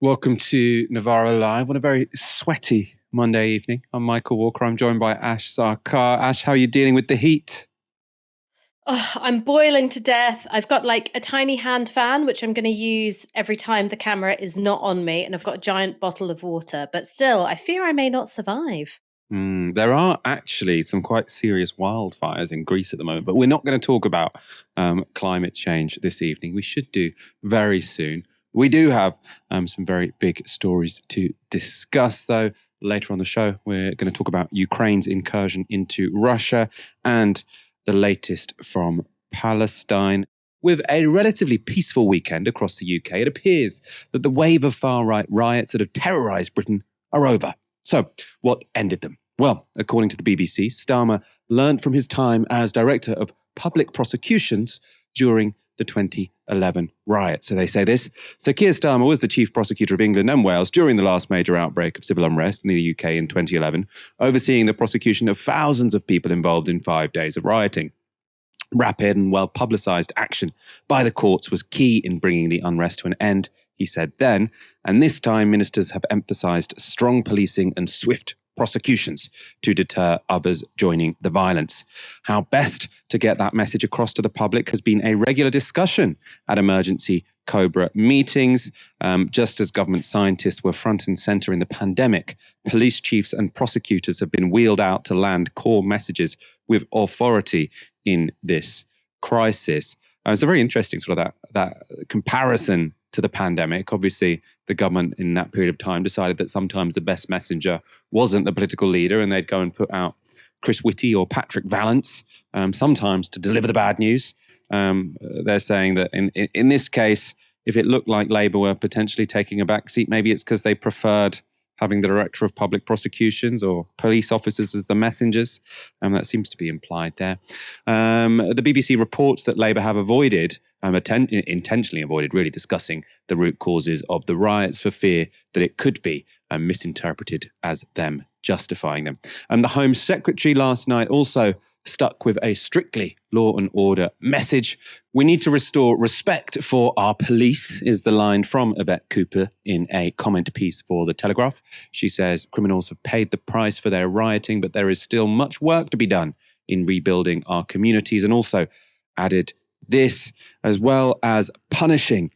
Welcome to Novara Live on a very sweaty Monday evening. I'm Michael Walker. I'm joined by Ash Sarkar. Ash, how are you dealing with the heat? Oh, I'm boiling to death. I've got like a tiny hand fan, which I'm going to use every time the camera is not on me. And I've got a giant bottle of water. But still, I fear I may not survive. There are actually some quite serious wildfires in Greece at the moment, but we're not going to talk about climate change this evening. We should do very soon. We do have some very big stories to discuss, though. Later on the show, we're going to talk about Ukraine's incursion into Russia and the latest from Palestine. With a relatively peaceful weekend across the UK, it appears that the wave of far-right riots that have terrorised Britain are over. So, what ended them? Well, according to the BBC, Starmer learned from his time as Director of Public Prosecutions during the 2011 riots. So they say this. So Keir Starmer was the Chief Prosecutor of England and Wales during the last major outbreak of civil unrest in the UK in 2011, overseeing the prosecution of thousands of people involved in 5 days of rioting. Rapid and well-publicised action by the courts was key in bringing the unrest to an end, he said then, and this time ministers have emphasised strong policing and swift prosecutions to deter others joining the violence. How best to get that message across to the public has been a regular discussion at emergency Cobra meetings. Just as government scientists were front and centre in the pandemic, police chiefs and prosecutors have been wheeled out to land core messages with authority in this crisis. It's a very interesting sort of that comparison to the pandemic. Obviously, the government in that period of time decided that sometimes the best messenger wasn't the political leader, and they'd go and put out Chris Whitty or Patrick Vallance, sometimes to deliver the bad news. They're saying that in this case, if it looked like Labour were potentially taking a backseat, maybe it's because they preferred having the Director of Public Prosecutions or police officers as the messengers. That seems to be implied there. The BBC reports that Labour have avoided, intentionally avoided really discussing the root causes of the riots for fear that it could be misinterpreted as them justifying them. The Home Secretary last night also stuck with a strictly law and order message. We need to restore respect for our police, is the line from Yvette Cooper in a comment piece for The Telegraph. She says criminals have paid the price for their rioting, but there is still much work to be done in rebuilding our communities, and also added this, as well as punishing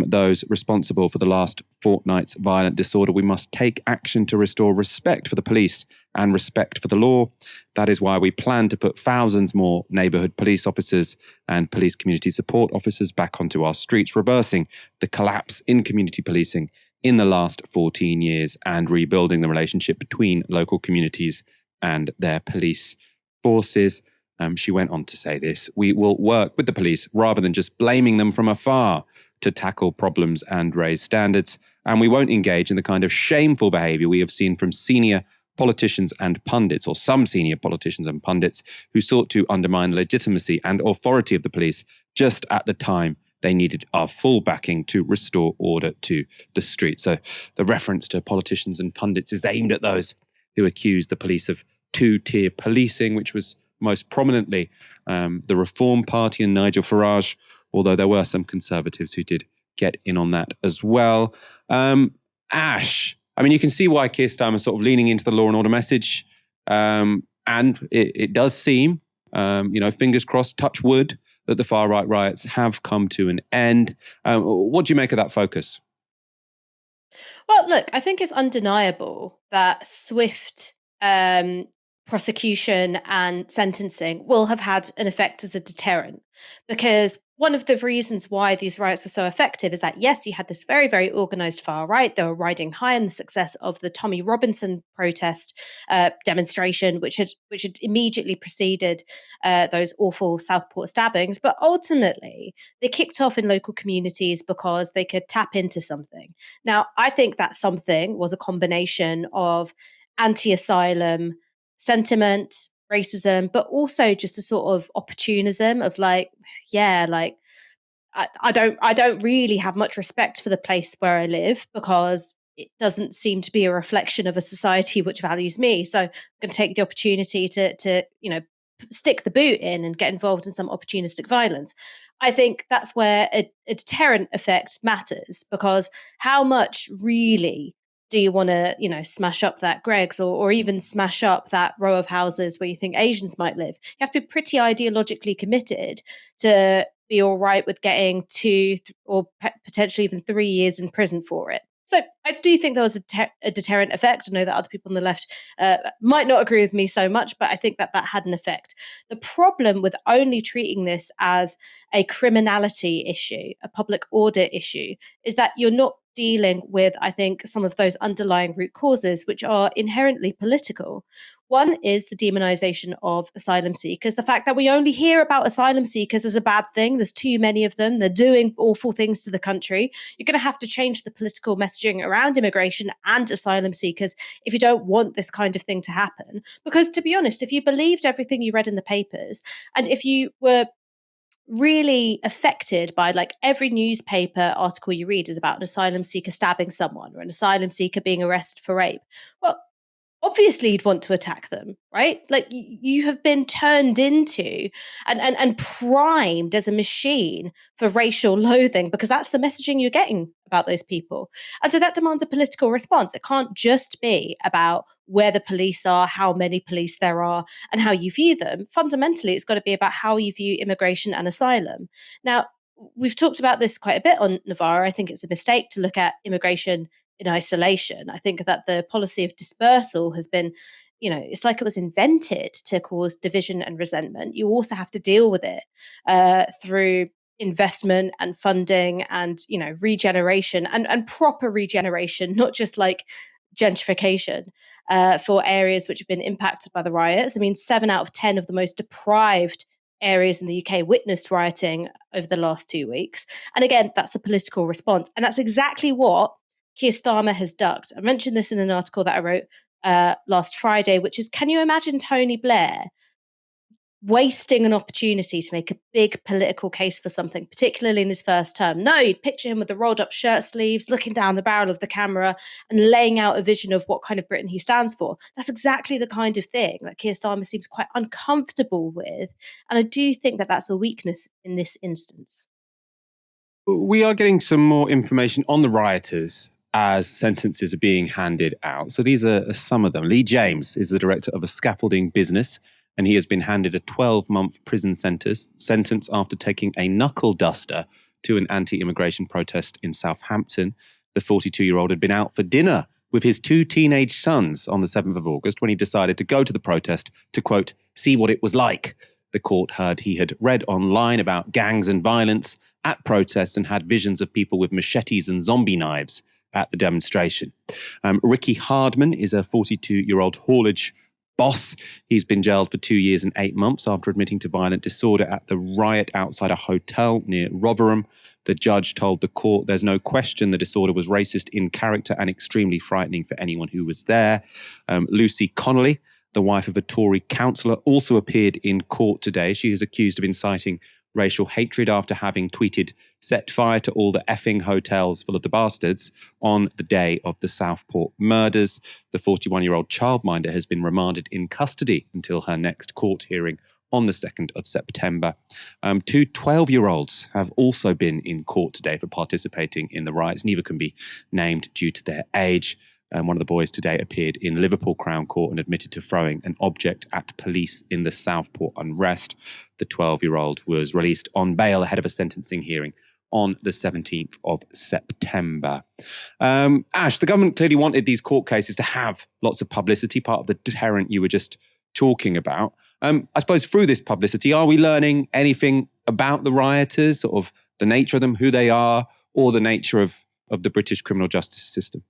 those responsible for the last fortnight's violent disorder. We must take action to restore respect for the police and respect for the law. That is why we plan to put thousands more neighbourhood police officers and police community support officers back onto our streets, reversing the collapse in community policing in the last 14 years and rebuilding the relationship between local communities and their police forces. She went on to say this: we will work with the police rather than just blaming them from afar to tackle problems and raise standards. And we won't engage in the kind of shameful behaviour we have seen from senior politicians and pundits, or some senior politicians and pundits, who sought to undermine the legitimacy and authority of the police just at the time they needed our full backing to restore order to the street. So the reference to politicians and pundits is aimed at those who accused the police of two-tier policing, which was most prominently the Reform Party and Nigel Farage, although there were some Conservatives who did get in on that as well. Ash, I mean, you can see why Keir Starmer is sort of leaning into the law and order message. And it does seem, fingers crossed, touch wood, that the far-right riots have come to an end. What do you make of that focus? Well, look, I think it's undeniable that swift prosecution and sentencing will have had an effect as a deterrent, because one of the reasons why these riots were so effective is that, yes, you had this very, very organized far right. They were riding high on the success of the Tommy Robinson protest demonstration, which had immediately preceded those awful Southport stabbings. But ultimately, they kicked off in local communities because they could tap into something. Now, I think that something was a combination of anti-asylum sentiment, racism, but also just a sort of opportunism of like, yeah, like I don't really have much respect for the place where I live because it doesn't seem to be a reflection of a society which values me. So I'm going to take the opportunity to stick the boot in and get involved in some opportunistic violence. I think that's where a deterrent effect matters, because how much really do you want to, smash up that Greg's, or even smash up that row of houses where you think Asians might live? You have to be pretty ideologically committed to be all right with getting or potentially even 3 years in prison for it. So I do think there was a deterrent effect. I know that other people on the left might not agree with me so much, but I think that had an effect. The problem with only treating this as a criminality issue, a public order issue, is that you're not dealing with, I think, some of those underlying root causes, which are inherently political. One is the demonization of asylum seekers, the fact that we only hear about asylum seekers as a bad thing. There's too many of them. They're doing awful things to the country. You're going to have to change the political messaging around immigration and asylum seekers if you don't want this kind of thing to happen. Because to be honest, if you believed everything you read in the papers, and if you were really affected by, like, every newspaper article you read is about an asylum seeker stabbing someone or an asylum seeker being arrested for rape, well, obviously you'd want to attack them, right? Like, you have been turned into and primed as a machine for racial loathing, because that's the messaging you're getting about those people. And so that demands a political response. It can't just be about where the police are, how many police there are, and how you view them. Fundamentally, it's got to be about how you view immigration and asylum. Now, we've talked about this quite a bit on Novara. I think it's a mistake to look at immigration in isolation. I think that the policy of dispersal has been, it's like it was invented to cause division and resentment. You also have to deal with it through investment and funding and, regeneration and proper regeneration, not just like gentrification for areas which have been impacted by the riots. I mean, 7 out of 10 of the most deprived areas in the UK witnessed rioting over the last 2 weeks. And again, that's a political response. And that's exactly what Keir Starmer has ducked. I mentioned this in an article that I wrote last Friday, which is, can you imagine Tony Blair wasting an opportunity to make a big political case for something, particularly in his first term? No, you'd picture him with the rolled up shirt sleeves, looking down the barrel of the camera and laying out a vision of what kind of Britain he stands for. That's exactly the kind of thing that Keir Starmer seems quite uncomfortable with. And I do think that that's a weakness in this instance. We are getting some more information on the rioters as sentences are being handed out. So these are some of them. Lee James is the director of a scaffolding business, and he has been handed a 12-month prison sentence after taking a knuckle duster to an anti-immigration protest in Southampton. The 42-year-old had been out for dinner with his 2 teenage sons on the 7th of August when he decided to go to the protest to, quote, see what it was like. The court heard he had read online about gangs and violence at protests and had visions of people with machetes and zombie knives at the demonstration. Ricky Hardman is a 42-year-old haulage boss. He's been jailed for 2 years and 8 months after admitting to violent disorder at the riot outside a hotel near Rotherham. The judge told the court there's no question the disorder was racist in character and extremely frightening for anyone who was there. Lucy Connolly, the wife of a Tory councillor, also appeared in court today. She is accused of inciting racial hatred after having tweeted, set fire to all the effing hotels full of the bastards on the day of the Southport murders. The 41-year-old childminder has been remanded in custody until her next court hearing on the 2nd of September. 2 12-year-olds have also been in court today for participating in the riots. Neither can be named due to their age. One of the boys today appeared in Liverpool Crown Court and admitted to throwing an object at police in the Southport unrest. The 12-year-old was released on bail ahead of a sentencing hearing on the 17th of September. Ash, the government clearly wanted these court cases to have lots of publicity, part of the deterrent you were just talking about. I suppose through this publicity, are we learning anything about the rioters, sort of the nature of them, who they are, or the nature of the British criminal justice system?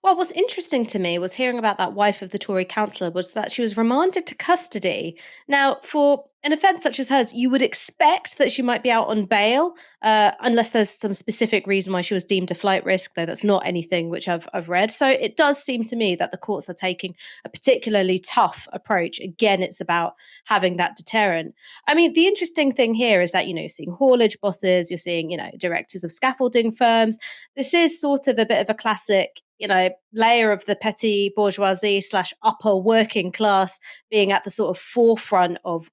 Well, what's interesting to me was hearing about that wife of the Tory councillor was that she was remanded to custody. Now, for an offence such as hers, you would expect that she might be out on bail, unless there's some specific reason why she was deemed a flight risk, though that's not anything which I've read. So it does seem to me that the courts are taking a particularly tough approach. Again, it's about having that deterrent. I mean, the interesting thing here is that, you're seeing haulage bosses, you're seeing, directors of scaffolding firms. This is sort of a bit of a classic, layer of the petty bourgeoisie / upper working class being at the sort of forefront of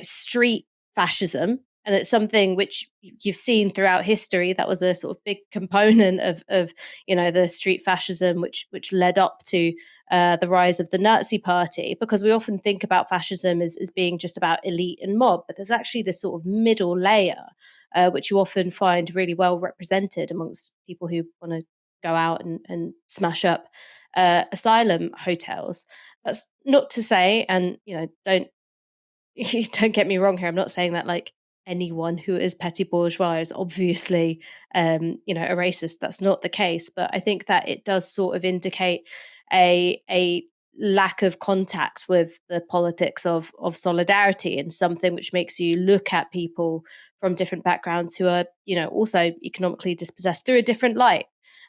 street fascism, and it's something which you've seen throughout history. That was a sort of big component of the street fascism, which led up to the rise of the Nazi Party. Because we often think about fascism as being just about elite and mob, but there's actually this sort of middle layer, which you often find really well represented amongst people who want to go out and smash up asylum hotels. That's not to say, and don't don't get me wrong here. I'm not saying that like anyone who is petty bourgeois is obviously, a racist. That's not the case. But I think that it does sort of indicate a lack of contact with the politics of solidarity, and something which makes you look at people from different backgrounds who are, also economically dispossessed through a different light.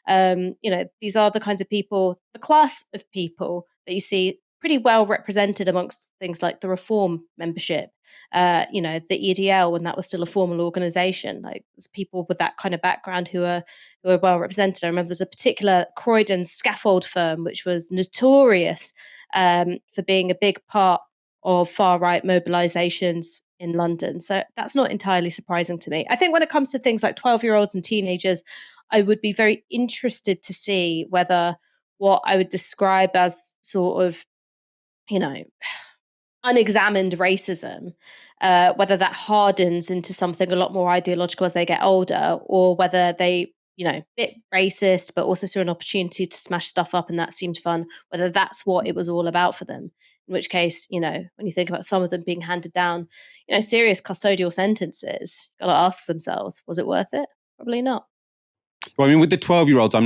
These are the kinds of people, the class of people that you see pretty well represented amongst things like the Reform membership, the EDL when that was still a formal organisation. Like there's people with that kind of background who are well represented. I remember there's a particular Croydon scaffold firm which was notorious for being a big part of far right mobilisations in London. So that's not entirely surprising to me. I think when it comes to things like 12-year-olds and teenagers, I would be very interested to see whether what I would describe as sort of, you know, unexamined racism, whether that hardens into something a lot more ideological as they get older, or whether they, bit racist, but also saw an opportunity to smash stuff up and that seemed fun, whether that's what it was all about for them. In which case, when you think about some of them being handed down, serious custodial sentences, got to ask themselves, was it worth it? Probably not. Well, I mean, with the 12-year-olds,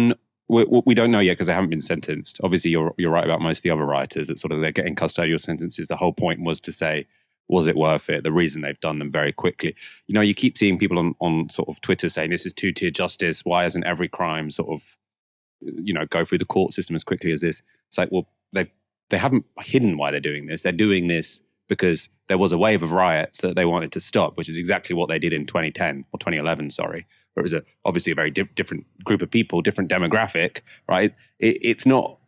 we don't know yet because they haven't been sentenced. Obviously, you're right about most of the other writers that sort of they're getting custodial sentences. The whole point was to say, was it worth it? The reason they've done them very quickly. You keep seeing people on sort of Twitter saying this is two-tier justice. Why isn't every crime sort of, go through the court system as quickly as this? It's like, well, they haven't hidden why they're doing this. They're doing this because there was a wave of riots that they wanted to stop, which is exactly what they did in 2010 or 2011, sorry. Where it was obviously a very different group of people, different demographic, right? It's not,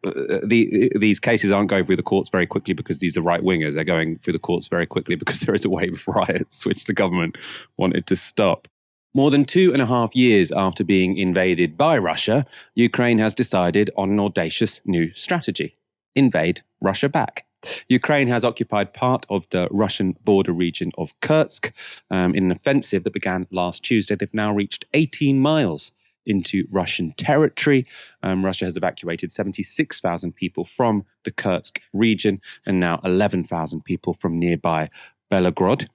these cases aren't going through the courts very quickly because these are right-wingers. They're going through the courts very quickly because there is a wave of riots, which the government wanted to stop. More than 2.5 years after being invaded by Russia, Ukraine has decided on an audacious new strategy: invade Russia back. Ukraine has occupied part of the Russian border region of Kursk in an offensive that began last Tuesday. They've now reached 18 miles into Russian territory. Russia has evacuated 76,000 people from the Kursk region and now 11,000 people from nearby Belgorod.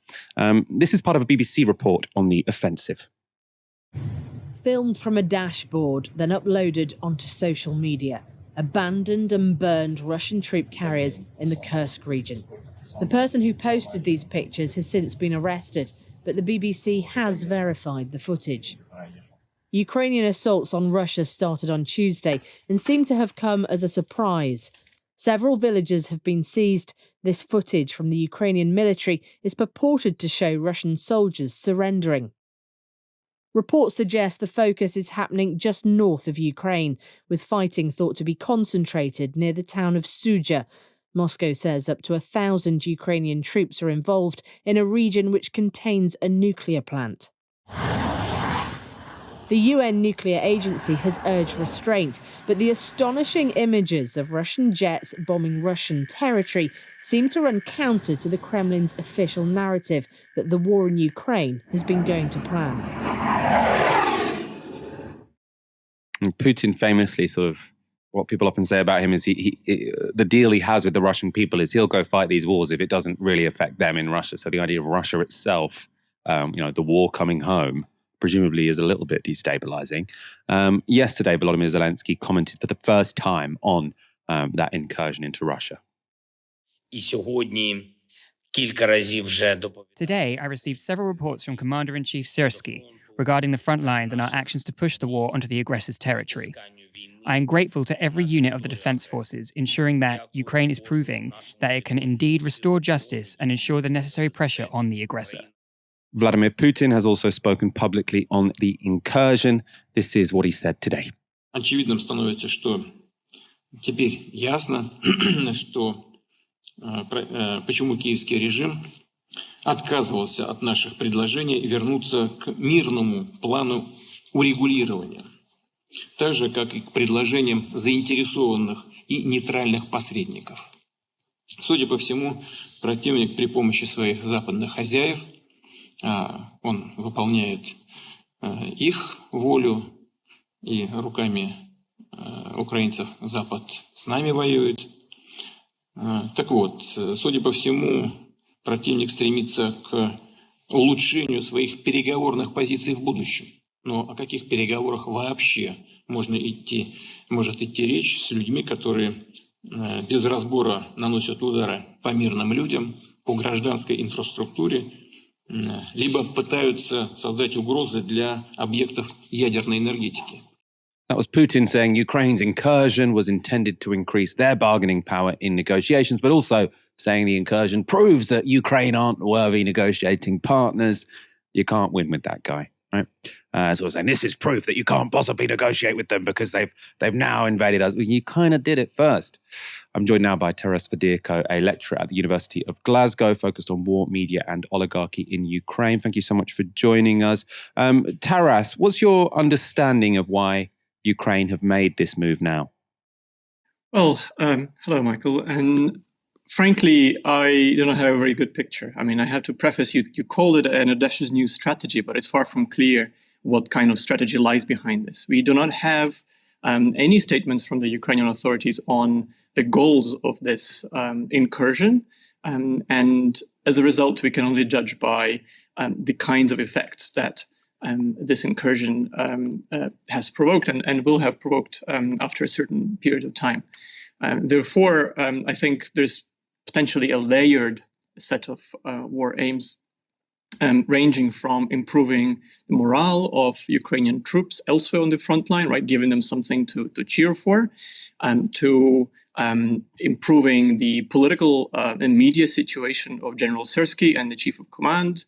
This is part of a BBC report on the offensive. Filmed from a dashboard, then uploaded onto social media. Abandoned and burned Russian troop carriers in the Kursk region. The person who posted these pictures has since been arrested, but the BBC has verified the footage. Ukrainian assaults on Russia started on Tuesday and seem to have come as a surprise. Several villages have been seized. This footage from the Ukrainian military is purported to show Russian soldiers surrendering. Reports suggest the focus is happening just north of Ukraine, with fighting thought to be concentrated near the town of Sudzha. Moscow says up to 1,000 Ukrainian troops are involved in a region which contains a nuclear plant. The UN nuclear agency has urged restraint, but the astonishing images of Russian jets bombing Russian territory seem to run counter to the Kremlin's official narrative that the war in Ukraine has been going to plan. And Putin famously sort of, what people often say about him is the deal he has with the Russian people is he'll go fight these wars if it doesn't really affect them in Russia. So the idea of Russia itself, the war coming home, presumably is a little bit destabilizing. Yesterday, Volodymyr Zelensky commented for the first time on that incursion into Russia. Today, I received several reports from Commander-in-Chief Syrskyi regarding the front lines and our actions to push the war onto the aggressor's territory. I am grateful to every unit of the defense forces, ensuring that Ukraine is proving that it can indeed restore justice and ensure the necessary pressure on the aggressor. Vladimir Putin has also spoken publicly on the incursion. This is what he said today. Очевидным становится, что теперь ясно, что почему киевский режим отказывался от наших предложений вернуться к мирному плану урегулирования, так же, как и к предложениям заинтересованных и нейтральных посредников. Судя по всему, противник при помощи своих западных хозяев, он выполняет их волю, и руками украинцев Запад с нами воюет. Так вот, судя по всему, противник стремится к улучшению своих переговорных позиций в будущем. Но о каких переговорах вообще может идти речь с людьми, которые без разбора наносят удары по мирным людям, по гражданской инфраструктуре, либо пытаются создать угрозы для объектов ядерной энергетики? That was Putin saying Ukraine's incursion was intended to increase their bargaining power in negotiations, but also saying the incursion proves that Ukraine aren't worthy negotiating partners. You can't win with that guy, right? So saying this is proof that you can't possibly negotiate with them because they've now invaded us. Well, you kind of did it first. I'm joined now by Taras Vadirko, a lecturer at the University of Glasgow, focused on war, media, and oligarchy in Ukraine. Thank you so much for joining us. Taras, what's your understanding of why Ukraine have made this move now? Well, hello, Michael. And frankly, I do not have a very good picture. I mean, I have to preface, you call it an audacious new strategy, but it's far from clear what kind of strategy lies behind this. We do not have any statements from the Ukrainian authorities on the goals of this incursion. And as a result, we can only judge by the kinds of effects that this incursion has provoked and will have provoked after a certain period of time. Therefore, I think there's potentially a layered set of war aims ranging from improving the morale of Ukrainian troops elsewhere on the front line, right, giving them something to cheer for, to improving the political and media situation of General Sersky and the chief of command,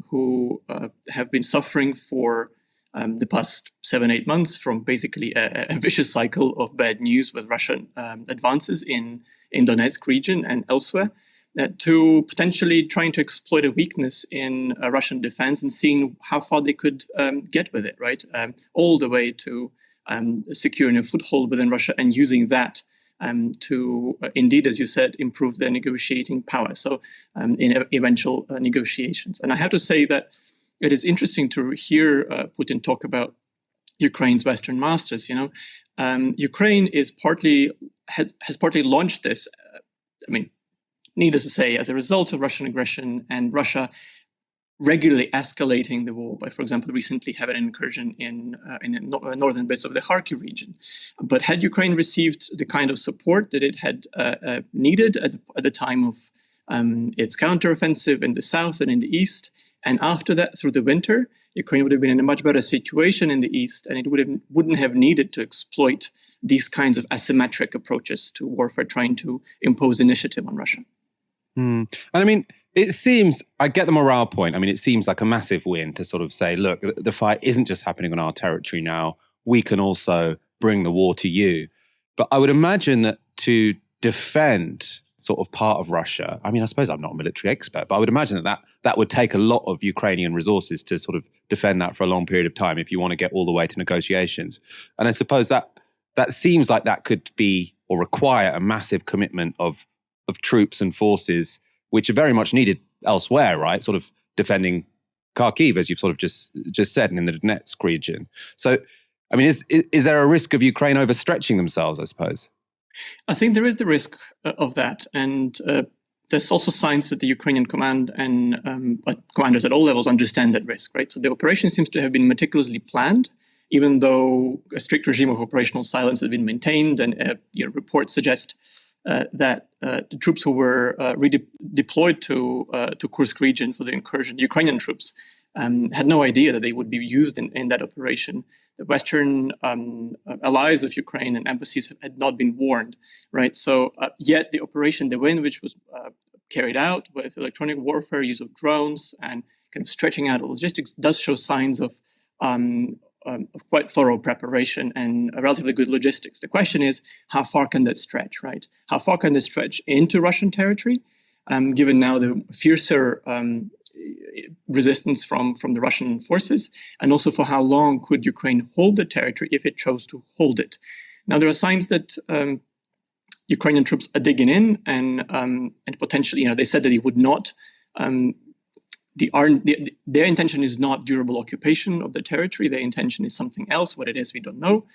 who have been suffering for the past 7-8 months from basically a vicious cycle of bad news with Russian advances in Donetsk region and elsewhere, to potentially trying to exploit a weakness in Russian defense and seeing how far they could get with it, right? All the way to securing a foothold within Russia and using that to indeed, as you said, improve their negotiating power. So in eventual negotiations. And I have to say that it is interesting to hear Putin talk about Ukraine's Western masters. Ukraine is has partly launched this. Needless to say, as a result of Russian aggression and Russia regularly escalating the war by, for example, recently having an incursion in the northern bits of the Kharkiv region. But had Ukraine received the kind of support that it had needed at the time of its counteroffensive in the south and in the east, and after that, through the winter, Ukraine would have been in a much better situation in the east, and it wouldn't have needed to exploit these kinds of asymmetric approaches to warfare, trying to impose initiative on Russia. And I mean, it seems, I get the morale point. I mean, it seems like a massive win to sort of say, look, the fight isn't just happening on our territory now. We can also bring the war to you. But I would imagine that to defend sort of part of Russia, I mean, I suppose I'm not a military expert, but I would imagine that would take a lot of Ukrainian resources to sort of defend that for a long period of time if you want to get all the way to negotiations. And I suppose that seems like that could be or require a massive commitment of troops and forces, which are very much needed elsewhere, right? Sort of defending Kharkiv, as you've sort of just said, and in the Donetsk region. So, I mean, is there a risk of Ukraine overstretching themselves, I suppose? I think there is the risk of that. And there's also signs that the Ukrainian command and commanders at all levels understand that risk, right? So the operation seems to have been meticulously planned, even though a strict regime of operational silence has been maintained, and reports suggest that the troops who were redeployed to Kursk region for the incursion, Ukrainian troops, had no idea that they would be used in that operation. The Western allies of Ukraine and embassies had not been warned, right? So yet the operation, the win, which was carried out with electronic warfare, use of drones, and kind of stretching out logistics, does show signs of quite thorough preparation and relatively good logistics. The question is, how far can that stretch, right? How far can this stretch into Russian territory? given now the fiercer resistance from the Russian forces, and also for how long could Ukraine hold the territory if it chose to hold it. Now, there are signs that Ukrainian troops are digging in, and potentially, they said that it would not. Their intention is not durable occupation of the territory. Their intention is something else. What it is, we don't know.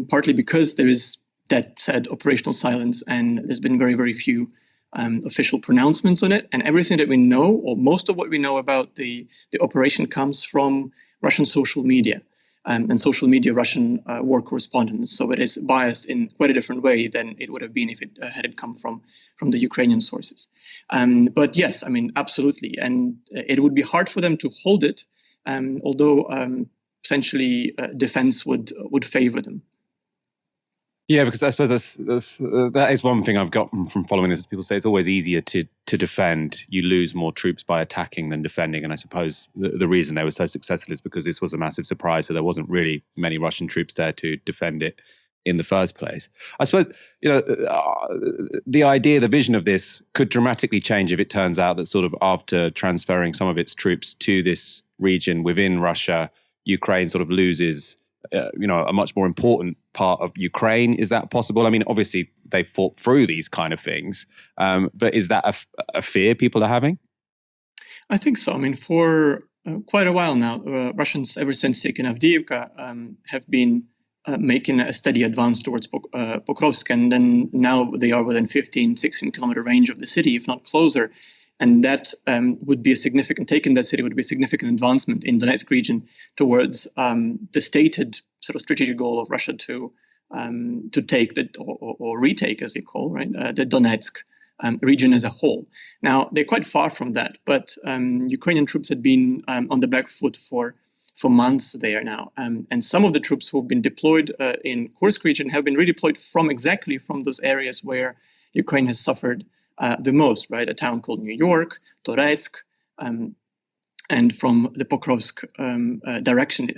Partly because there is that said operational silence, and there's been very, very few official pronouncements on it. And everything that we know, or most of what we know about the operation, comes from Russian social media and social media Russian war correspondents. So it is biased in quite a different way than it would have been if it had come from the Ukrainian sources. But yes, absolutely. And it would be hard for them to hold it, although potentially defense would favor them. Yeah, because I suppose that is one thing I've gotten from following this. Is people say it's always easier to defend. You lose more troops by attacking than defending. And I suppose the reason they were so successful is because this was a massive surprise. So there wasn't really many Russian troops there to defend it in the first place. I suppose, the idea, the vision of this could dramatically change if it turns out that sort of after transferring some of its troops to this region within Russia, Ukraine sort of loses a much more important part of Ukraine. Is that possible? Obviously they fought through these kind of things, but is that a fear people are having? I think so. For quite a while now, Russians, ever since taking Avdiivka, have been making a steady advance towards Pokrovsk, and then now they are within 16 kilometer range of the city, if not closer. And that would be a significant, taking that city would be a significant advancement in the Donetsk region towards the stated sort of strategic goal of Russia to take or retake, as they call, right, the Donetsk region as a whole. Now, they're quite far from that, but Ukrainian troops had been on the back foot for months there now. And some of the troops who have been deployed in Kursk region have been redeployed from those areas where Ukraine has suffered the most, right? A town called New York, Toretsk, and from the Pokrovsk direction,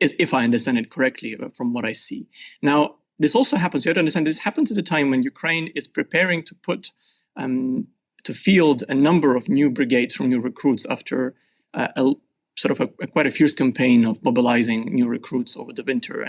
if I understand it correctly from what I see. Now, this also happens, you have to understand, this happens at a time when Ukraine is preparing to put, to field a number of new brigades from new recruits after quite a fierce campaign of mobilizing new recruits over the winter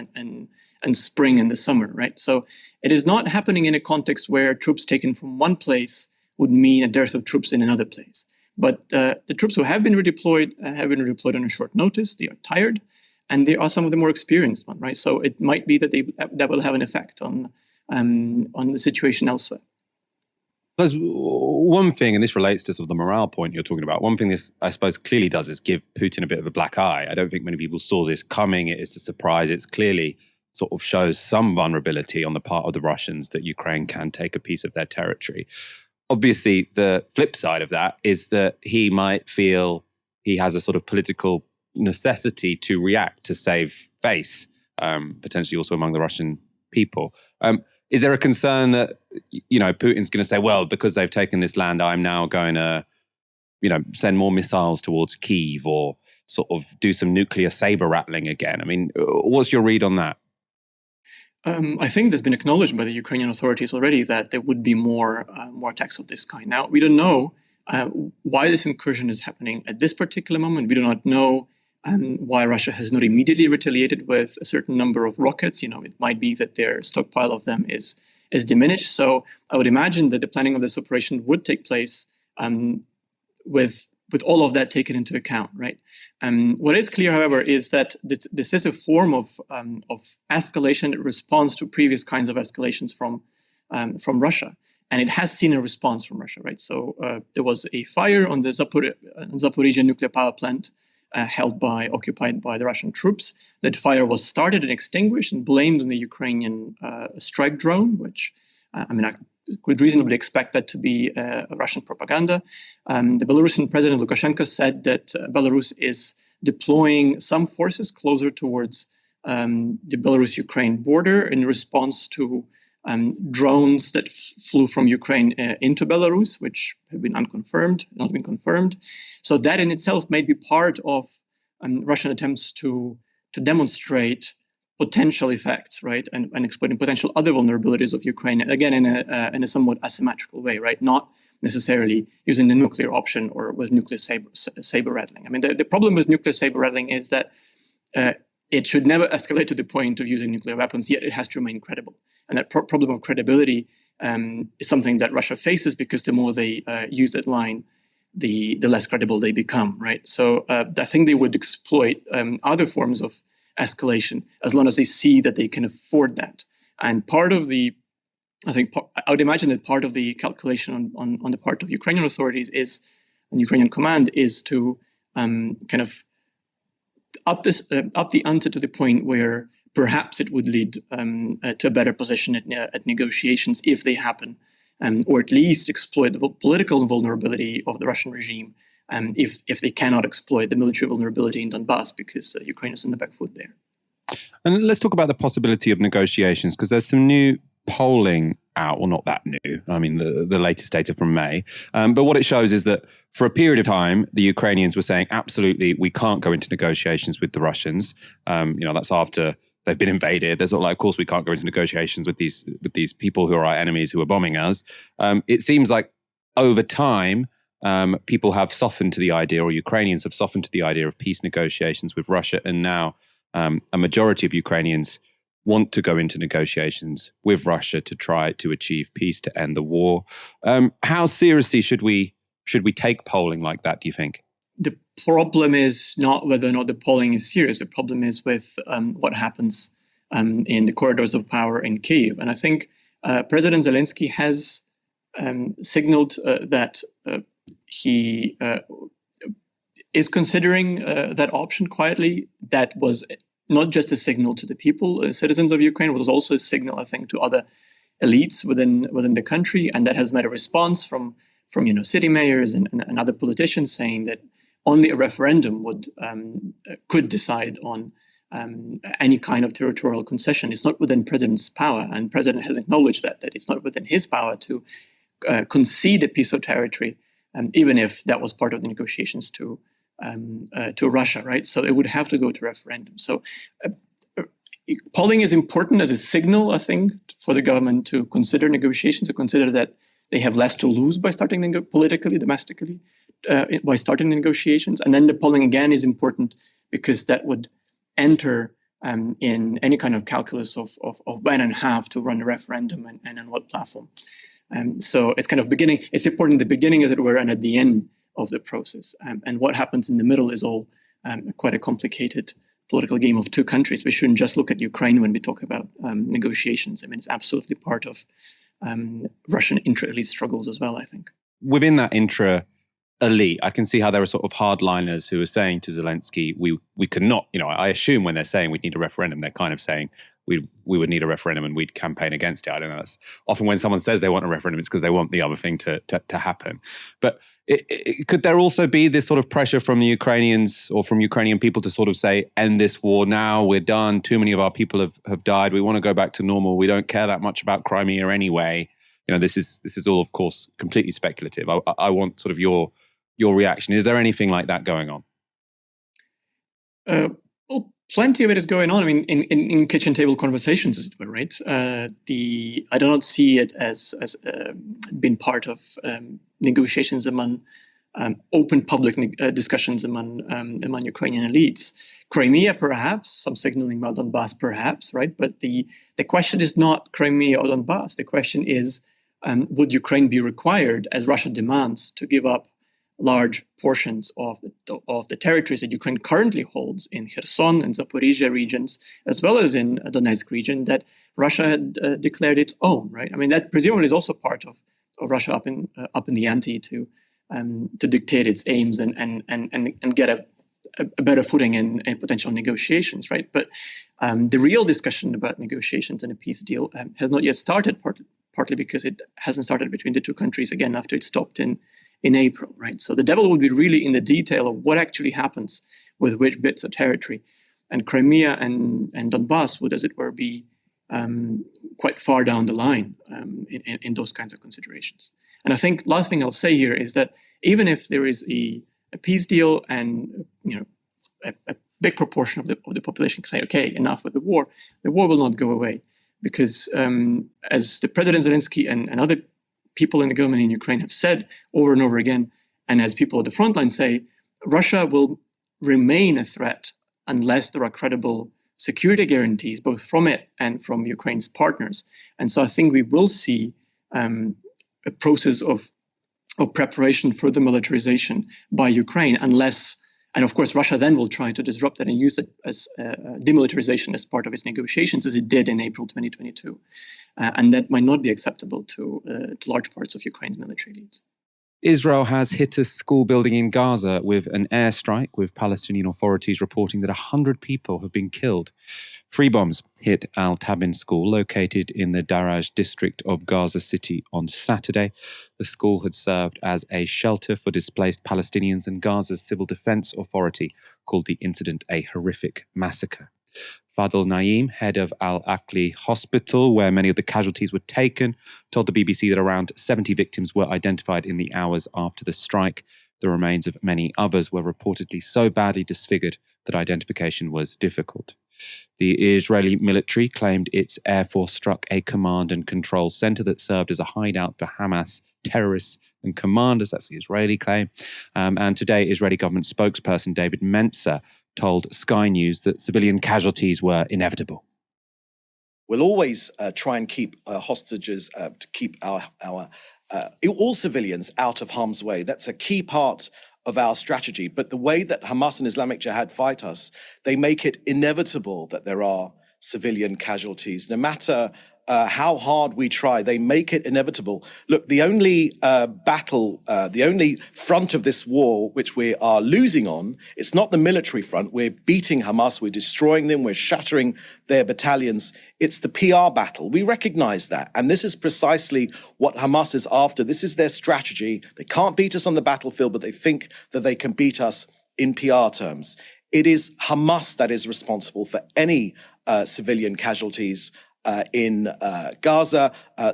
and spring and the summer, right? So it is not happening in a context where troops taken from one place would mean a dearth of troops in another place. But the troops who have been redeployed on a short notice. They are tired, and they are some of the more experienced ones, right? So it might be that that will have an effect on the situation elsewhere. There's one thing, and this relates to sort of the morale point you're talking about. One thing this, I suppose, clearly does is give Putin a bit of a black eye. I don't think many people saw this coming. It is a surprise. It's clearly sort of shows some vulnerability on the part of the Russians that Ukraine can take a piece of their territory. Obviously, the flip side of that is that he might feel he has a sort of political necessity to react to save face, potentially also among the Russian people. Is there a concern that, Putin's going to say, well, because they've taken this land, I'm now going to, send more missiles towards Kyiv or sort of do some nuclear saber rattling again? What's your read on that? I think there's been acknowledged by the Ukrainian authorities already that there would be more attacks of this kind. Now, we don't know why this incursion is happening at this particular moment. We do not know why Russia has not immediately retaliated with a certain number of rockets. It might be that their stockpile of them is diminished. So I would imagine that the planning of this operation would take place with all of that taken into account, right? What is clear, however, is that this is a form of escalation that responds to previous kinds of escalations from Russia, and it has seen a response from Russia, right? So there was a fire on the Zaporizhzhia nuclear power plant occupied by the Russian troops. That fire was started and extinguished and blamed on the Ukrainian strike drone, which I could reasonably expect that to be Russian propaganda. The Belarusian President Lukashenko said that Belarus is deploying some forces closer towards the Belarus-Ukraine border in response to drones that flew from Ukraine into Belarus, which have been not been confirmed. So that in itself may be part of Russian attempts to demonstrate potential effects, right, and exploiting potential other vulnerabilities of Ukraine, again in a somewhat asymmetrical way, right? Not necessarily using the nuclear option or with nuclear saber rattling. I mean, the problem with nuclear saber rattling is that it should never escalate to the point of using nuclear weapons, yet it has to remain credible. And that problem of credibility is something that Russia faces, because the more they use that line, the less credible they become, right? So I think they would exploit other forms of escalation as long as they see that they can afford that. And part of the, I would imagine that part of the calculation on the part of Ukrainian authorities and Ukrainian command is to kind of up the ante to the point where perhaps it would lead to a better position at negotiations if they happen, or at least exploit the political vulnerability of the Russian regime if they cannot exploit the military vulnerability in Donbass, because Ukraine is on the back foot there. And let's talk about the possibility of negotiations, because there's some new polling out, well, not that new. I mean, the latest data from May. But what it shows is that for a period of time, the Ukrainians were saying, absolutely, we can't go into negotiations with the Russians. That's after they've been invaded. They're sort of like, of course, we can't go into negotiations with these people who are our enemies, who are bombing us. It seems like over time, people have softened to the idea, or Ukrainians have softened to the idea of peace negotiations with Russia. And now a majority of Ukrainians want to go into negotiations with Russia to try to achieve peace, to end the war. How seriously should we take polling like that, do you think? The problem is not whether or not the polling is serious. The problem is with what happens in the corridors of power in Kyiv. And I think President Zelensky has signaled that he is considering that option quietly. That was not just a signal to the people, citizens of Ukraine, it was also a signal, I think, to other elites within the country. And that has met a response from city mayors and other politicians saying that only a referendum could decide on any kind of territorial concession. It's not within President's power, and President has acknowledged that it's not within his power to concede a piece of territory, even if that was part of the negotiations to Russia, right? So it would have to go to referendum. So polling is important as a signal, I think, for the government to consider negotiations, to consider that they have less to lose by starting politically, domestically, by starting the negotiations. And then the polling again is important because that would enter in any kind of calculus of when and how to run a referendum and on what platform. So it's kind of beginning. It's important at the beginning, as it were, and at the end of the process. And what happens in the middle is all quite a complicated political game of two countries. We shouldn't just look at Ukraine when we talk about negotiations. I mean, it's absolutely part of Russian intra-elite struggles as well, I think. Within that intra-elite, I can see how there are sort of hardliners who are saying to Zelensky, we cannot, I assume when they're saying we'd need a referendum, they're kind of saying we would need a referendum and we'd campaign against it. I don't know. That's often when someone says they want a referendum, it's because they want the other thing to happen. But could there also be this sort of pressure from the Ukrainians or from Ukrainian people to sort of say, end this war now, we're done, too many of our people have died, we want to go back to normal, we don't care that much about Crimea anyway. This is all, of course, completely speculative. I want sort of your reaction. Is there anything like that going on? Well, plenty of it is going on. I mean, in kitchen table conversations, as it were, right? I do not see it as being part of negotiations among open public discussions among Ukrainian elites. Crimea, perhaps, some signaling about Donbass, perhaps, right? But the question is not Crimea or Donbass. The question is, would Ukraine be required, as Russia demands, to give up large portions of the territories that Ukraine currently holds in Kherson and Zaporizhia regions, as well as in Donetsk region, that Russia had declared its own, right? I mean, that presumably is also part of Russia up in the ante to dictate its aims and get a better footing in potential negotiations, right? But the real discussion about negotiations and a peace deal has not yet started, partly because it hasn't started between the two countries again after it stopped in April, right? So the devil will be really in the detail of what actually happens with which bits of territory. And Crimea and Donbass would, as it were, be quite far down the line in those kinds of considerations. And I think last thing I'll say here is that even if there is a peace deal and a big proportion of the population can say, okay, enough with the war will not go away. Because as the President Zelensky and other people in the government in Ukraine have said over and over again, and as people at the front line say, Russia will remain a threat unless there are credible security guarantees, both from it and from Ukraine's partners. And so I think we will see a process of preparation for the militarization by Ukraine, unless, and of course, Russia then will try to disrupt that and use it as demilitarization as part of its negotiations, as it did in April 2022. And that might not be acceptable to large parts of Ukraine's military leads. Israel has hit a school building in Gaza with an airstrike, with Palestinian authorities reporting that 100 people have been killed. 3 bombs hit Al Tabin School, located in the Daraj district of Gaza City, on Saturday. The school had served as a shelter for displaced Palestinians, and Gaza's Civil Defense Authority called the incident a horrific massacre. Fadl Naim, head of Al-Aqli Hospital, where many of the casualties were taken, told the BBC that around 70 victims were identified in the hours after the strike. The remains of many others were reportedly so badly disfigured that identification was difficult. The Israeli military claimed its air force struck a command and control center that served as a hideout for Hamas terrorists and commanders. That's the Israeli claim. And today, Israeli government spokesperson David Mencer told Sky News that civilian casualties were inevitable. We'll always try and keep hostages, to keep all civilians out of harm's way. That's a key part of our strategy. But the way that Hamas and Islamic Jihad fight us, they make it inevitable that there are civilian casualties. No matter how hard we try, they make it inevitable. Look, the only battle, the only front of this war which we are losing on, it's not the military front. We're beating Hamas, we're destroying them, we're shattering their battalions. It's the PR battle. We recognize that. And this is precisely what Hamas is after. This is their strategy. They can't beat us on the battlefield, but they think that they can beat us in PR terms. It is Hamas that is responsible for any civilian casualties in Gaza.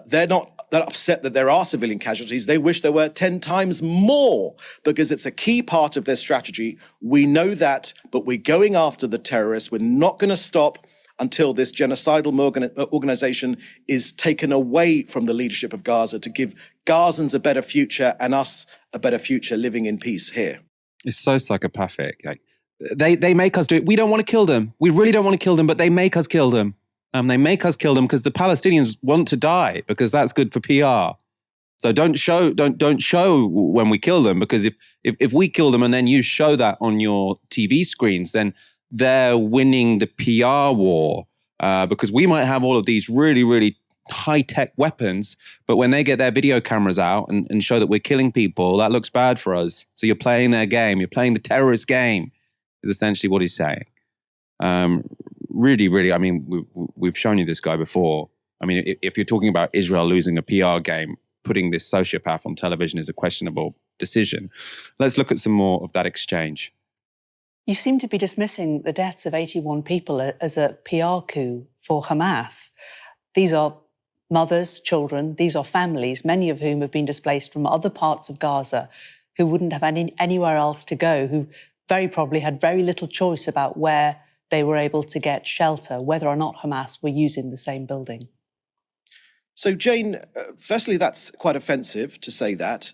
They're not that upset that there are civilian casualties. They wish there were 10 times more, because it's a key part of their strategy. We know that, but we're going after the terrorists. We're not going to stop until this genocidal organization is taken away from the leadership of Gaza, to give Gazans a better future and us a better future living in peace here. It's so psychopathic. Like, they make us do it. We don't want to kill them. We really don't want to kill them, but they make us kill them. They make us kill them because the Palestinians want to die, because that's good for PR. So don't show when we kill them, because if we kill them and then you show that on your TV screens, then they're winning the PR war, because we might have all of these really, really high-tech weapons, but when they get their video cameras out and show that we're killing people, that looks bad for us. So you're playing their game. You're playing the terrorist game, is essentially what he's saying. Really, really, I mean, we've shown you this guy before. I mean, if you're talking about Israel losing a PR game, putting this sociopath on television is a questionable decision. Let's look at some more of that exchange. You seem to be dismissing the deaths of 81 people as a PR coup for Hamas. These are mothers, children, these are families, many of whom have been displaced from other parts of Gaza, who wouldn't have anywhere else to go, who very probably had very little choice about where they were able to get shelter, whether or not Hamas were using the same building. So, Jane, firstly, that's quite offensive to say that.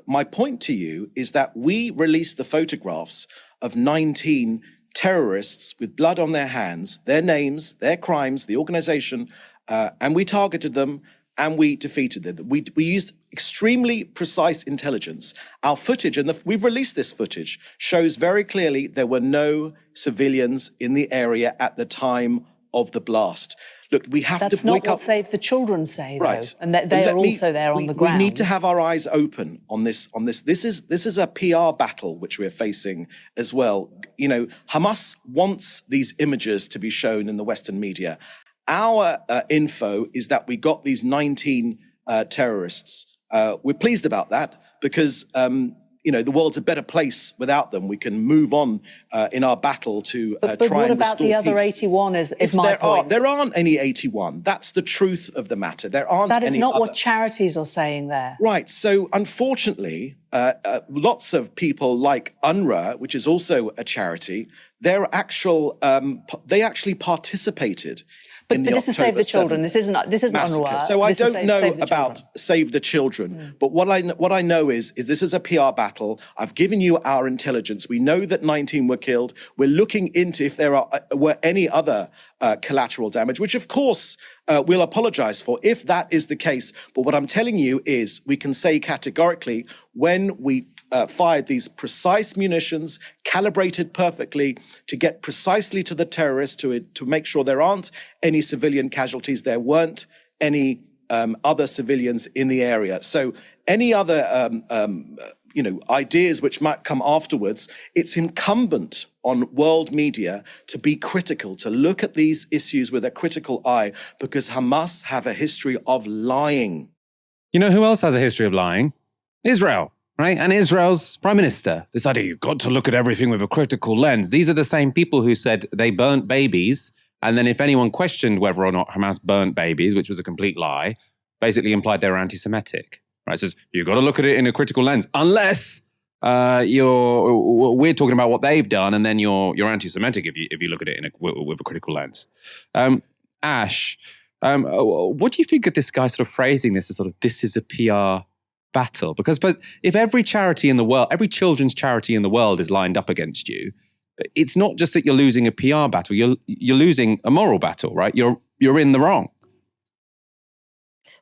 My point to you is that we released the photographs of 19 terrorists with blood on their hands, their names, their crimes, the organization, and we targeted them and we defeated them. We used extremely precise intelligence. Our footage, and we've released this footage, shows very clearly there were no civilians in the area at the time of the blast. Look, we have to wake up. That's not what Save the Children say, though. Right. And they are also there on the ground. We need to have our eyes open on this. This is a PR battle which we're facing as well. You know, Hamas wants these images to be shown in the Western media. Our info is that we got these 19 terrorists. We're pleased about that, because the world's a better place without them. We can move on in our battle to try and restore peace. But what about the other 81 is my point. There aren't any 81. That's the truth of the matter. There aren't any. That is not what charities are saying there. Right. So unfortunately, lots of people like UNRWA, which is also a charity, they actually participated But, in the this is Save October the Children. 7th This isn't massacre. UNRWA. So I This is don't know Save the about Children. Save the Children, but what I know is this is a PR battle. I've given you our intelligence. We know that 19 were killed. We're looking into if there were any other collateral damage, which of course we'll apologize for if that is the case. But what I'm telling you is we can say categorically when we fired these precise munitions, calibrated perfectly to get precisely to the terrorists, to make sure there aren't any civilian casualties. There weren't any other civilians in the area. So any other ideas which might come afterwards, it's incumbent on world media to be critical, to look at these issues with a critical eye, because Hamas have a history of lying. You know who else has a history of lying? Israel. Right? And Israel's prime minister, this idea, you've got to look at everything with a critical lens. These are the same people who said they burnt babies. And then if anyone questioned whether or not Hamas burnt babies, which was a complete lie, basically implied they were anti-Semitic. Right? It says, you've got to look at it in a critical lens, unless we're talking about what they've done, and then you're anti-Semitic if you look at it with a critical lens. Ash, what do you think of this guy sort of phrasing this as sort of, this is a PR battle? Because if every charity in the world, every children's charity in the world is lined up against you, it's not just that you're losing a PR battle, you're losing a moral battle, right? You're in the wrong.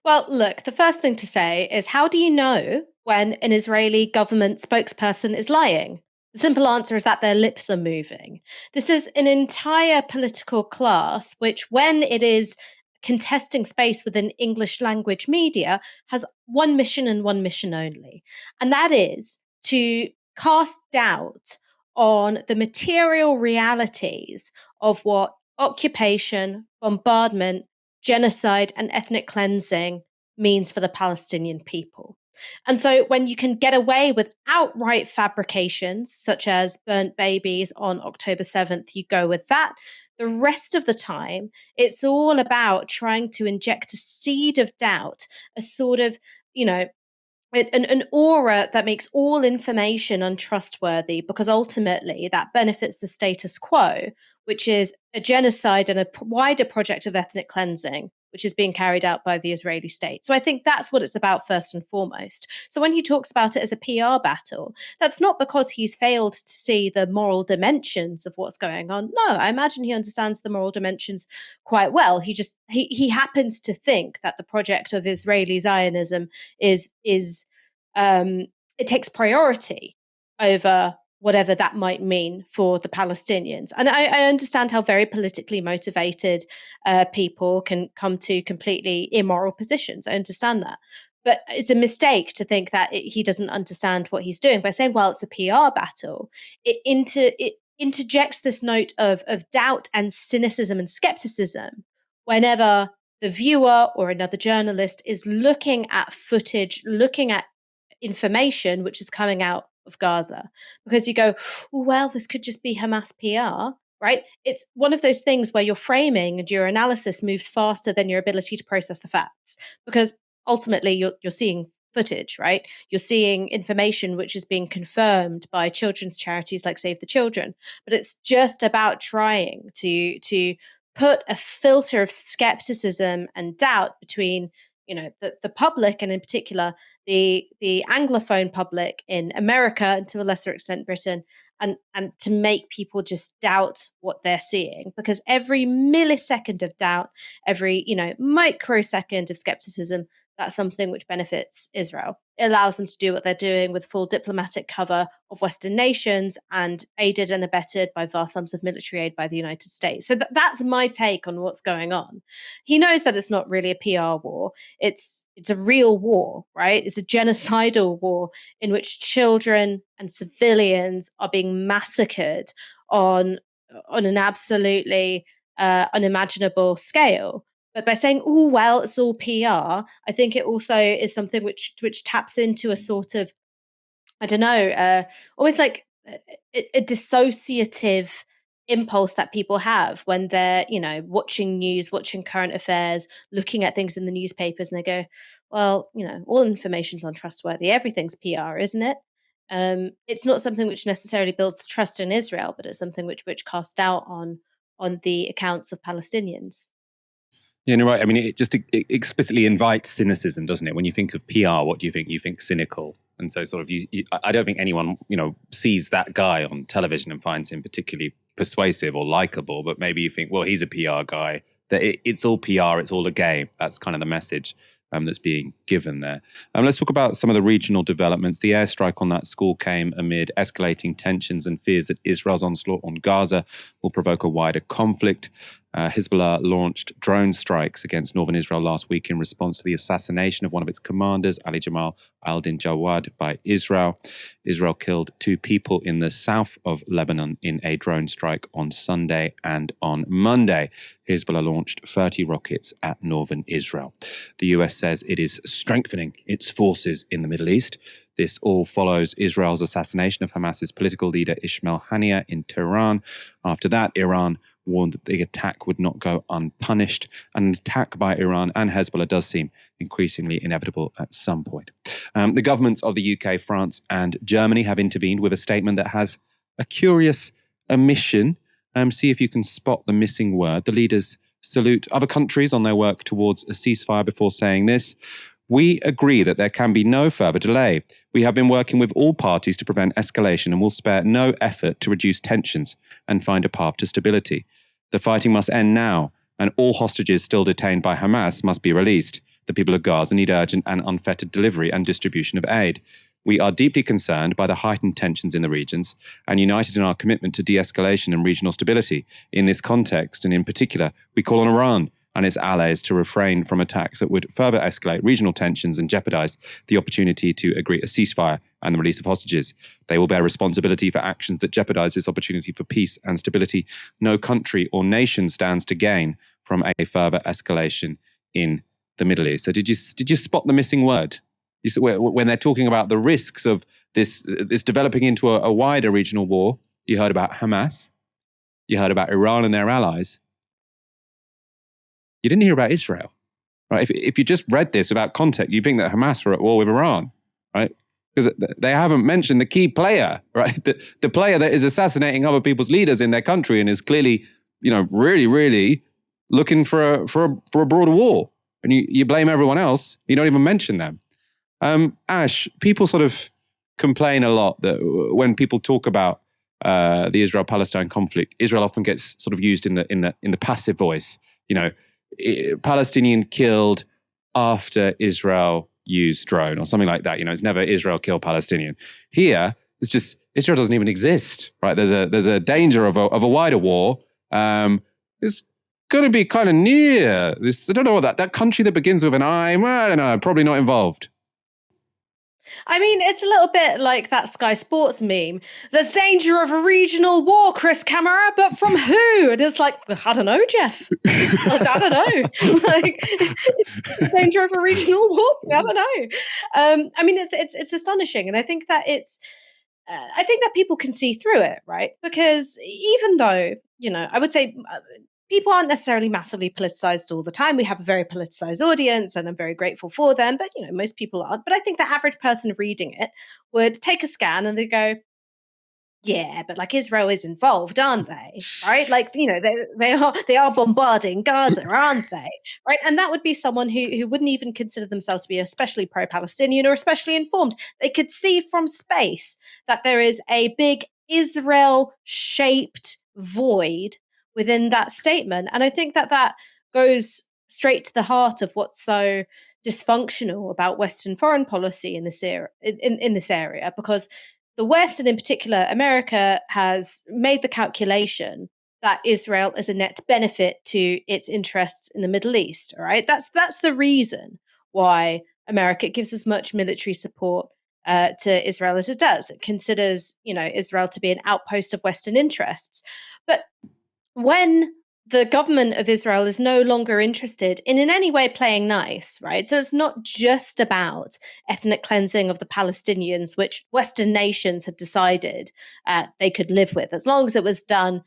Well, look, the first thing to say is, how do you know when an Israeli government spokesperson is lying? The simple answer is that their lips are moving. This is an entire political class which, when it is contesting space within English language media, has one mission and one mission only. And that is to cast doubt on the material realities of what occupation, bombardment, genocide, and ethnic cleansing means for the Palestinian people. And so when you can get away with outright fabrications, such as burnt babies on October 7th, you go with that. The rest of the time, it's all about trying to inject a seed of doubt, a sort of, an aura that makes all information untrustworthy, because ultimately that benefits the status quo, which is a genocide and a wider project of ethnic cleansing, which is being carried out by the Israeli state. So I think that's what it's about first and foremost. So when he talks about it as a PR battle, that's not because he's failed to see the moral dimensions of what's going on. No, I imagine he understands the moral dimensions quite well. He happens to think that the project of Israeli Zionism is it takes priority over whatever that might mean for the Palestinians. And I understand how very politically motivated people can come to completely immoral positions. I understand that. But it's a mistake to think that he doesn't understand what he's doing. By saying, well, it's a PR battle, it interjects this note of doubt and cynicism and skepticism whenever the viewer or another journalist is looking at footage, looking at information which is coming out of Gaza, because you go, well, this could just be Hamas PR, right? It's one of those things where your framing and your analysis moves faster than your ability to process the facts, because ultimately you're seeing footage, right? You're seeing information which is being confirmed by children's charities like Save the Children, but it's just about trying to put a filter of skepticism and doubt between the public, and in particular the Anglophone public in America, and to a lesser extent Britain, and to make people just doubt what they're seeing, because every millisecond of doubt, every microsecond of skepticism, that's something which benefits Israel. It allows them to do what they're doing with full diplomatic cover of Western nations, and aided and abetted by vast sums of military aid by the United States. So that's my take on what's going on. He knows that it's not really a PR war. It's a real war, right? It's a genocidal war in which children and civilians are being massacred on an absolutely unimaginable scale. But by saying, oh, well, it's all PR, I think it also is something which taps into a sort of, I don't know, almost like a dissociative impulse that people have when they're, watching news, watching current affairs, looking at things in the newspapers, and they go, well, all information's untrustworthy. Everything's PR, isn't it? It's not something which necessarily builds trust in Israel, but it's something which casts doubt on the accounts of Palestinians. Yeah, you're right. I mean, it explicitly invites cynicism, doesn't it? When you think of PR, what do you think? You think cynical. And so sort of I don't think anyone, sees that guy on television and finds him particularly persuasive or likable, but maybe you think, well, he's a PR guy. That it's all PR, it's all a game. That's kind of the message that's being given there. Let's talk about some of the regional developments. The airstrike on that school came amid escalating tensions and fears that Israel's onslaught on Gaza will provoke a wider conflict. Hezbollah launched drone strikes against northern Israel last week in response to the assassination of one of its commanders, Ali Jamal al-Din Jawad, by Israel. Israel killed 2 people in the south of Lebanon in a drone strike on Sunday and on Monday. Hezbollah launched 30 rockets at northern Israel. The US says it is strengthening its forces in the Middle East. This all follows Israel's assassination of Hamas's political leader Ismail Haniyeh in Tehran. After that, Iran warned that the attack would not go unpunished. An attack by Iran and Hezbollah does seem increasingly inevitable at some point. The governments of the UK, France, and Germany have intervened with a statement that has a curious omission. See if you can spot the missing word. The leaders salute other countries on their work towards a ceasefire before saying this. We agree that there can be no further delay. We have been working with all parties to prevent escalation and will spare no effort to reduce tensions and find a path to stability. The fighting must end now, and all hostages still detained by Hamas must be released. The people of Gaza need urgent and unfettered delivery and distribution of aid. We are deeply concerned by the heightened tensions in the regions and united in our commitment to de-escalation and regional stability. In this context, and in particular, we call on Iran and its allies to refrain from attacks that would further escalate regional tensions and jeopardize the opportunity to agree a ceasefire and the release of hostages. They will bear responsibility for actions that jeopardize this opportunity for peace and stability. No country or nation stands to gain from a further escalation in the Middle East. So did you spot the missing word? When they're talking about the risks of this developing into a wider regional war, you heard about Hamas, you heard about Iran and their allies. You didn't hear about Israel, right? If you just read this without context, you think that Hamas are at war with Iran, right? Because they haven't mentioned the key player, right? The player that is assassinating other people's leaders in their country and is clearly, really, really looking for a broader war. And you blame everyone else. You don't even mention them. Ash, people sort of complain a lot that when people talk about the Israel-Palestine conflict, Israel often gets sort of used in the passive voice. Palestinian killed after Israel used drone or something like that. It's never Israel killed Palestinian. Here, it's just Israel doesn't even exist, right? There's a danger of a wider war. It's going to be kind of near this. I don't know what that country that begins with an I. Well, I don't know. Probably not involved. I mean, it's a little bit like that Sky Sports meme. There's danger of a regional war, Chris Camera, but from who? And it's like, I don't know, Jeff. I don't know. Danger of a regional war? I don't know. I mean, it's astonishing, and I think that I think that people can see through it, right? Because even though, I would say people aren't necessarily massively politicized all the time. We have a very politicized audience, and I'm very grateful for them. But most people aren't. But I think the average person reading it would take a scan and they go, "Yeah, but like Israel is involved, aren't they? Right? Like they are bombarding Gaza, aren't they? Right?" And that would be someone who wouldn't even consider themselves to be especially pro-Palestinian or especially informed. They could see from space that there is a big Israel-shaped void within that statement. And I think that goes straight to the heart of what's so dysfunctional about Western foreign policy in this area, because the West, and in particular America, has made the calculation that Israel is a net benefit to its interests in the Middle East. All right, that's the reason why America gives as much military support to Israel as it does. It considers, Israel to be an outpost of Western interests. But when the government of Israel is no longer interested in any way playing nice, right? So it's not just about ethnic cleansing of the Palestinians, which Western nations had decided they could live with, as long as it was done,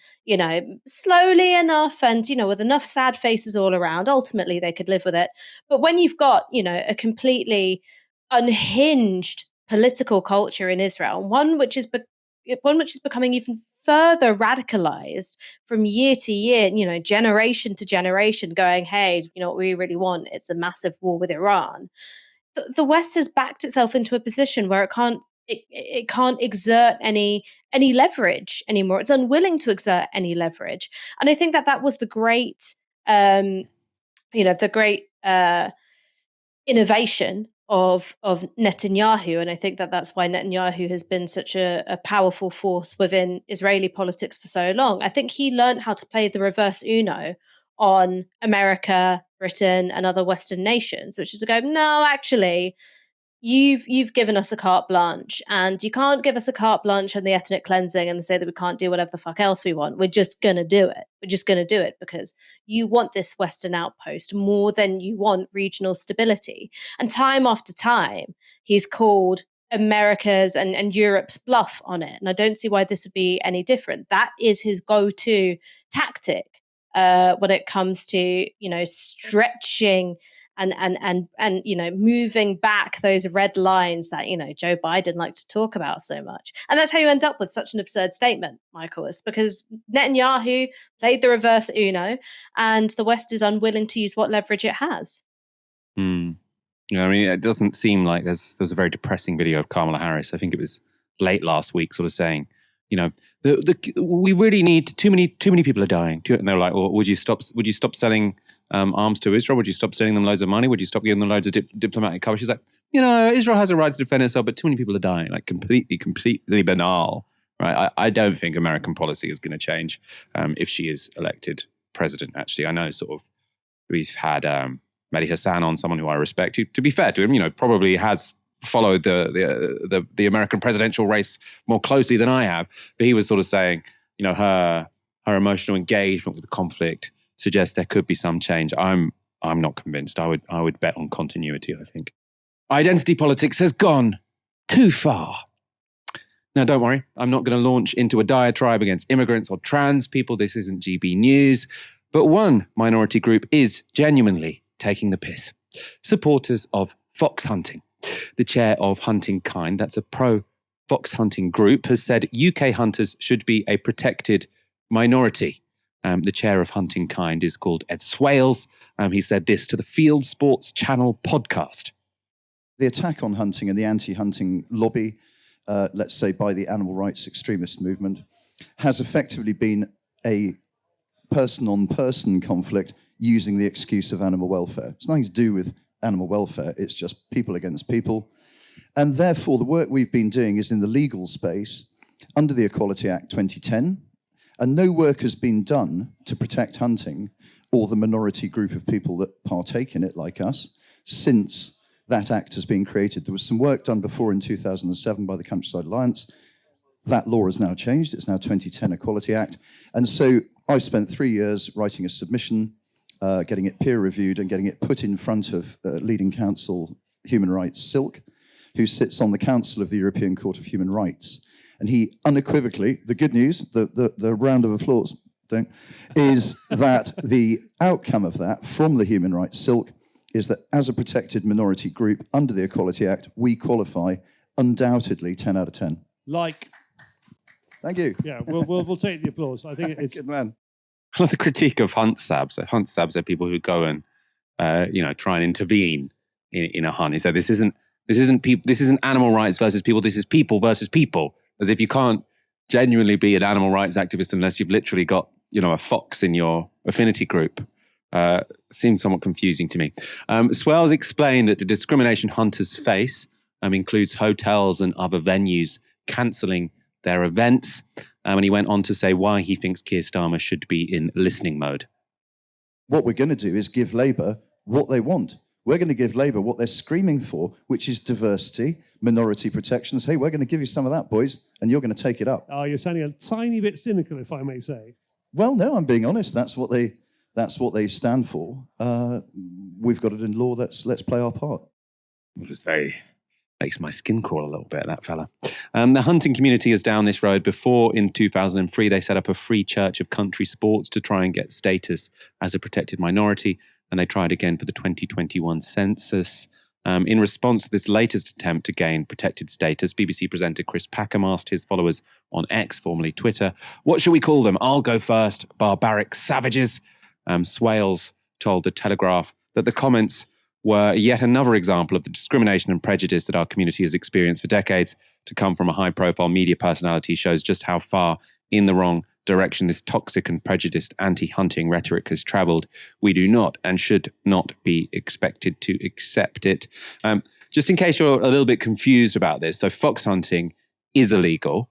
slowly enough and, with enough sad faces all around. Ultimately, they could live with it. But when you've got, a completely unhinged political culture in Israel, one which is one which is becoming even further radicalized from year to year, generation to generation, going, hey, what we really want, it's a massive war with Iran. The West has backed itself into a position where it can't exert any leverage anymore. It's unwilling to exert any leverage. And I think that was the great innovation of Netanyahu, and I think that's why Netanyahu has been such a powerful force within Israeli politics for so long. I think he learned how to play the reverse Uno on America, Britain, and other Western nations, which is to go, no, actually, you've given us a carte blanche, and you can't give us a carte blanche on the ethnic cleansing and say that we can't do whatever the fuck else we want. We're just going to do it. We're just going to do it because you want this Western outpost more than you want regional stability. And time after time, he's called America's and Europe's bluff on it. And I don't see why this would be any different. That is his go-to tactic when it comes to, stretching and moving back those red lines that Joe Biden liked to talk about so much. And that's how you end up with such an absurd statement, Michael, is because Netanyahu played the reverse Uno, and the West is unwilling to use what leverage it has. Yeah, I mean, it doesn't seem like there was a very depressing video of Kamala Harris. I think it was late last week, sort of saying, we really need too many people are dying. And they were like, well, would you stop selling arms to Israel? Would you stop sending them loads of money? Would you stop giving them loads of diplomatic cover? She's like, Israel has a right to defend itself, but too many people are dying. Like completely banal, right? I don't think American policy is going to change if she is elected president. Actually, I know we've had Mehdi Hassan on, someone who I respect, who, to be fair to him, probably has followed the American presidential race more closely than I have. But he was sort of saying, her emotional engagement with the conflict suggests there could be some change. I'm not convinced. I would bet on continuity, I think. Identity politics has gone too far. Now, don't worry. I'm not going to launch into a diatribe against immigrants or trans people. This isn't GB News. But one minority group is genuinely taking the piss. Supporters of fox hunting. The chair of Hunting Kind, that's a pro-fox hunting group, has said UK hunters should be a protected minority. The chair of Hunting Kind is called Ed Swales. He said this to the Field Sports Channel podcast. The attack on hunting and the anti-hunting lobby, let's say by the animal rights extremist movement, has effectively been a person-on-person conflict using the excuse of animal welfare. It's nothing to do with animal welfare, it's just people against people. And therefore, the work we've been doing is in the legal space under the Equality Act 2010, and no work has been done to protect hunting or the minority group of people that partake in it, like us, since that act has been created. There was some work done before in 2007 by the Countryside Alliance. That law has now changed. It's now 2010 Equality Act. And so I've spent 3 years writing a submission, getting it peer-reviewed and getting it put in front of leading counsel, Human Rights, Silk, who sits on the Council of the European Court of Human Rights. And he unequivocally, the good news, the round of applause, is that the outcome of that from the Human Rights Silk is that as a protected minority group under the Equality Act, we qualify undoubtedly 10 out of 10. Thank you. Yeah, we'll take the applause. I think it's... Good man. I love the critique of hunt stabs. Hunt stabs are people who go and try and intervene in a hunt. He said this isn't animal rights versus people. This is people versus people. As if you can't genuinely be an animal rights activist unless you've literally got a fox in your affinity group. Seems somewhat confusing to me. Swales explained that the discrimination hunters face includes hotels and other venues cancelling their events. And he went on to say why he thinks Keir Starmer should be in listening mode. What we're going to do is give Labour what they want. We're going to give Labour what they're screaming for, which is diversity, minority protections. Hey, we're going to give you some of that, boys, and you're going to take it up. Oh, you're sounding a tiny bit cynical, if I may say. Well, no, I'm being honest. That's what they stand for. We've got it in law. Let's play our part. It was makes my skin crawl a little bit, that fella. The hunting community is down this road. Before, in 2003, they set up a free church of country sports to try and get status as a protected minority. And they tried again for the 2021 census. In response to this latest attempt to gain protected status, BBC presenter Chris Packham asked his followers on X, formerly Twitter, "What should we call them? I'll go first. Barbaric savages." Swales told The Telegraph that the comments were yet another example of the discrimination and prejudice that our community has experienced for decades. To come from a high-profile media personality shows just how far in the wrong direction this toxic and prejudiced anti-hunting rhetoric has travelled. We do not and should not be expected to accept it. Just in case you're a little bit confused about this, so fox hunting is illegal.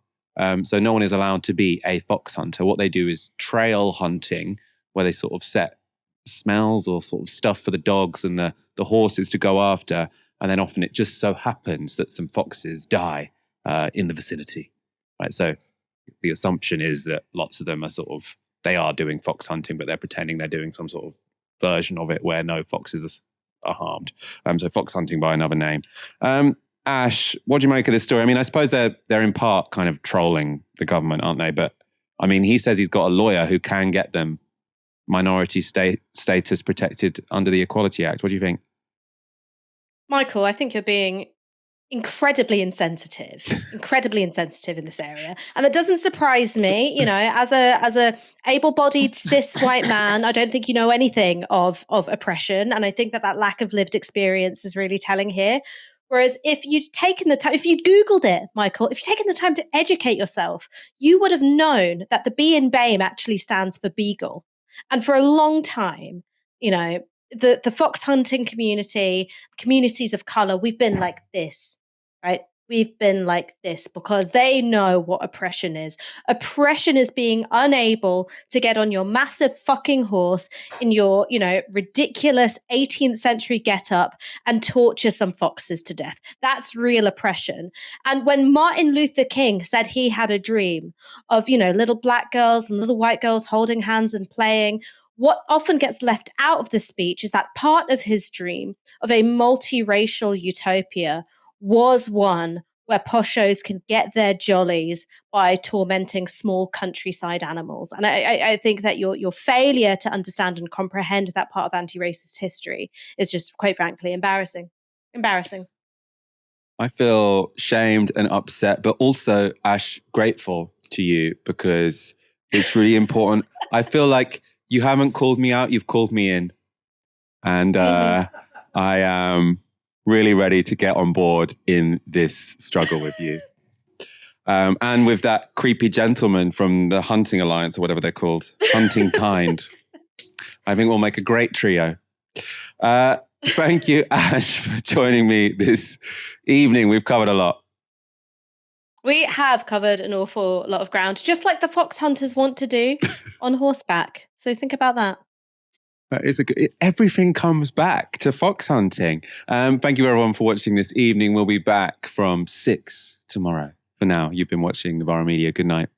So no one is allowed to be a fox hunter. What they do is trail hunting, where they sort of set smells or sort of stuff for the dogs and the horses to go after. And then often it just so happens that some foxes die in the vicinity. Right, so the assumption is that lots of them are they are doing fox hunting, but they're pretending they're doing some sort of version of it where no foxes are harmed. So fox hunting by another name. Ash, what do you make of this story? I mean, I suppose they're in part kind of trolling the government, aren't they? But I mean, he says he's got a lawyer who can get them minority status protected under the Equality Act. What do you think? Michael, I think you're being incredibly insensitive in this area, and that doesn't surprise me. You know, as a able-bodied cis white man, I don't think you know anything of oppression, and I think that lack of lived experience is really telling here. Whereas if you'd taken the time, if you'd Googled it, Michael, if you'd taken the time to educate yourself, you would have known that the B in BAME actually stands for beagle, and for a long time, you know, the fox hunting community, communities of color, we've been like this. Right? We've been like this because they know what oppression is. Oppression is being unable to get on your massive fucking horse in your, ridiculous 18th century getup and torture some foxes to death. That's real oppression. And when Martin Luther King said he had a dream of, little black girls and little white girls holding hands and playing, what often gets left out of the speech is that part of his dream of a multiracial utopia was one where poshos can get their jollies by tormenting small countryside animals. And I think that your failure to understand and comprehend that part of anti-racist history is just, quite frankly, embarrassing. Embarrassing. I feel shamed and upset, but also, Ash, grateful to you because it's really important. I feel like you haven't called me out, you've called me in. And I am really ready to get on board in this struggle with you. And with that creepy gentleman from the Hunting Alliance or whatever they're called, Hunting Kind. I think we'll make a great trio. Thank you, Ash, for joining me this evening. We've covered a lot. We have covered an awful lot of ground, just like the fox hunters want to do on horseback. So think about that. Everything comes back to fox hunting. Thank you everyone for watching this evening. We'll be back from 6 tomorrow. For now, you've been watching Novara Media. Good night.